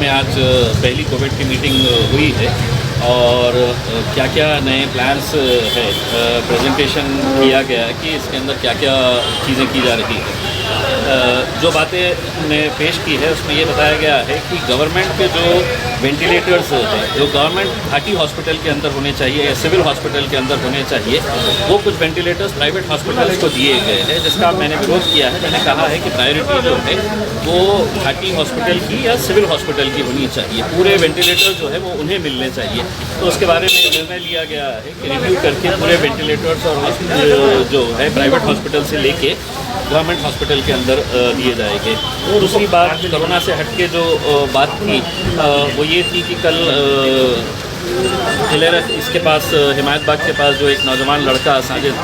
में आज पहली कोविड की मीटिंग हुई है और क्या क्या नए प्लान्स है प्रेजेंटेशन किया गया है कि इसके अंदर क्या क्या चीज़ें की जा रही है। जो बातें हमने पेश की है उसमें ये बताया गया है कि गवर्नमेंट के जो वेंटिलेटर्स हैं जो गवर्नमेंट घाटी हॉस्पिटल के अंदर होने चाहिए या सिविल हॉस्पिटल के अंदर होने चाहिए, वो कुछ वेंटिलेटर्स प्राइवेट हॉस्पिटल्स को दिए गए हैं, जिसका मैंने विरोध किया है। मैंने कहा है कि प्रायोरिटी जो है वो घाटी हॉस्पिटल की या सिविल हॉस्पिटल की होनी चाहिए, पूरे वेंटिलेटर जो है वो उन्हें मिलने चाहिए। तो उसके बारे में निर्णय लिया गया है कि रिव्यू करके पूरे वेंटिलेटर्स और जो है प्राइवेट हॉस्पिटल से लेके गवर्नमेंट हॉस्पिटल के अंदर दिए जाएंगे। दूसरी बात, कोरोना से हटके जो बात थी वो ये थी कि कल इसके पास हिमायत बाग के पास जो एक नौजवान लड़का साजिद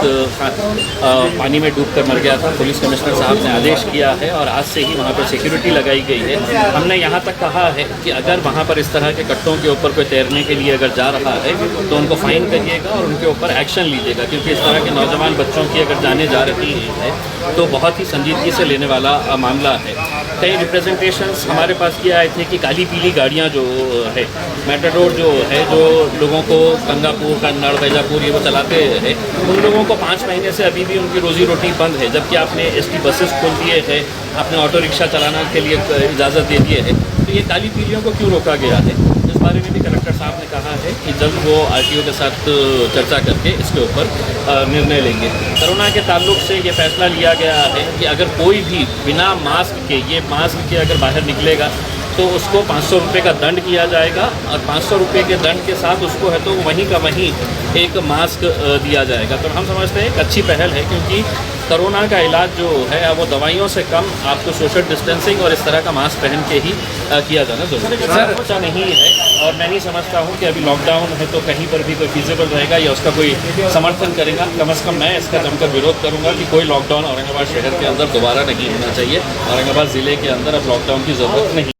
पानी में डूबकर मर गया था। पुलिस कमिश्नर साहब ने आदेश किया है और आज से ही वहाँ पर सिक्योरिटी लगाई गई है। हमने यहाँ तक कहा है कि अगर वहाँ पर इस तरह के कट्टों के ऊपर कोई तैरने के लिए अगर जा रहा है तो उनको फ़ाइन करिएगा और उनके ऊपर एक्शन लीजिएगा, क्योंकि इस तरह के नौजवान बच्चों की अगर जाने जा रही है तो बहुत ही संजीदगी से लेने वाला मामला है। कई रिप्रेजेंटेशंस हमारे पास ये आए थे कि काली पीली गाड़ियाँ जो है मेटाडोर जो है जो लोगों को गंगापुर कन्नड़ बैजापुर ये वो चलाते हैं, उन लोगों को 5 महीने से अभी भी उनकी रोजी रोटी बंद है, जबकि आपने एसटी बसेस खोल दिए हैं, आपने ऑटो रिक्शा चलाने के लिए इजाज़त दे दिए है। तो ये काली पीलियों को क्यों रोका गया है, इस बारे में भी कलेक्टर साहब ने कहा है कि जल्द वो आरटीओ के साथ चर्चा करके इसके ऊपर निर्णय लेंगे। कोरोना के ताल्लुक से ये फैसला लिया गया है कि अगर कोई भी बिना मास्क के अगर बाहर निकलेगा तो उसको 500 रुपये का दंड किया जाएगा और 500 रुपये के दंड के साथ उसको है तो वहीं का वहीं एक मास्क दिया जाएगा। तो हम समझते हैं एक अच्छी पहल है, क्योंकि कोरोना का इलाज जो है वो दवाइयों से कम आपको सोशल डिस्टेंसिंग और इस तरह का मास्क पहन के ही किया जाना जरूरी है। अच्छा नहीं है और मैं नहीं समझता हूँ कि अभी लॉकडाउन है तो कहीं पर भी कोई फीजिबल रहेगा या उसका कोई समर्थन करेगा। कम अज़ कम मैं इसका जमकर विरोध करूँगा कि कोई लॉकडाउन औरंगाबाद शहर के अंदर दोबारा नहीं होना चाहिए। औरंगाबाद ज़िले के अंदर अब लॉकडाउन की ज़रूरत नहीं।